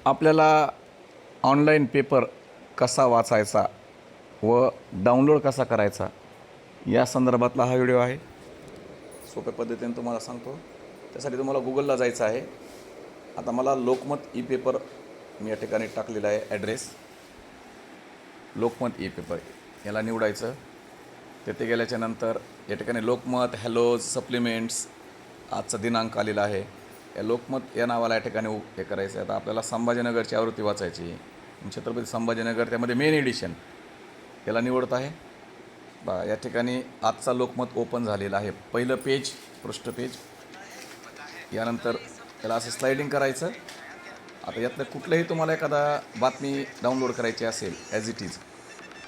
आपल्याला online paper कसा वाचायचा व डाउनलोड कसा करायचा या संदर्भातला हा व्हिडिओ आहे. सोप्या पद्धतीने तुम्हाला सांगतो. त्यासाठी तुम्हाला गुगलला जायचं आहे. आता मला लोकमत ई पेपर मी या ठिकाणी टाकलेला आहे ॲड्रेस. लोकमत ई पेपर याला निवडायचं. तेथे गेल्याच्या नंतर या ठिकाणी लोकमत हॅलोज सप्लिमेंट्स आजचा दिनांक आलेला आहे. या लोकमत या नावाला या ठिकाणी हे करायचं आहे. आता आपल्याला संभाजीनगरची आवृत्ती वाचायची. छत्रपती संभाजीनगर त्यामध्ये मेन एडिशन याला निवडत आहे. या ठिकाणी आजचा लोकमत ओपन झालेला आहे. पहिलं पेज पृष्ठ पेज. यानंतर त्याला असं स्लायडिंग करायचं. आता यातलं कुठलंही तुम्हाला एखादा बातमी डाउनलोड करायची असेल ॲज इट इज.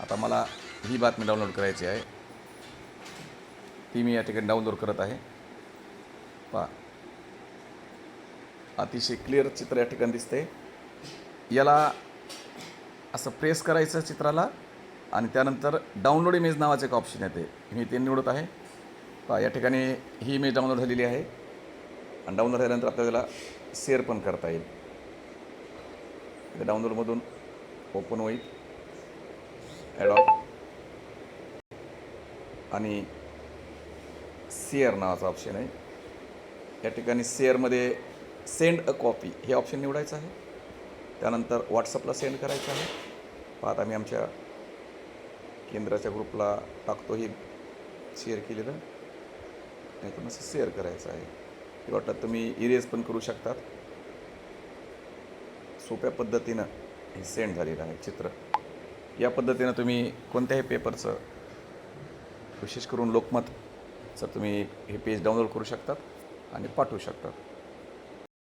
आता मला ही बातमी डाउनलोड करायची आहे, ती मी या ठिकाणी डाउनलोड करत आहे. पहा, अतिशय क्लिअर चित्र या ठिकाणी दिसते. याला असं प्रेस करायचं चित्राला आणि त्यानंतर डाउनलोड इमेज नावाचं एक ऑप्शन येते, मी ते निवडत आहे. पहा, या ठिकाणी ही इमेज डाउनलोड झालेली आहे आणि डाउनलोड झाल्यानंतर आपल्याला शेअर पण करता येईल. डाउनलोडमधून ओपन होईल ॲडॉब आणि शेअर नावाचा ऑप्शन आहे. या ठिकाणी शेअरमध्ये सेंड अ कॉपी हे ऑप्शन निवडायचं आहे. त्यानंतर व्हॉट्सअपला सेंड करायचं आहे. पाहता मी आमच्या केंद्राच्या ग्रुपला टाकतो. ही शेअर केलेलं नाही असं शेअर करायचं आहे. हे वाटतं तुम्ही इरेज पण करू शकतात. सोप्या पद्धतीनं हे सेंड झालेलं आहे चित्र. या पद्धतीनं तुम्ही कोणत्याही पेपरचं विशेष करून लोकमतचं तुम्ही हे पेज डाउनलोड करू शकतात आणि पाठवू शकतात.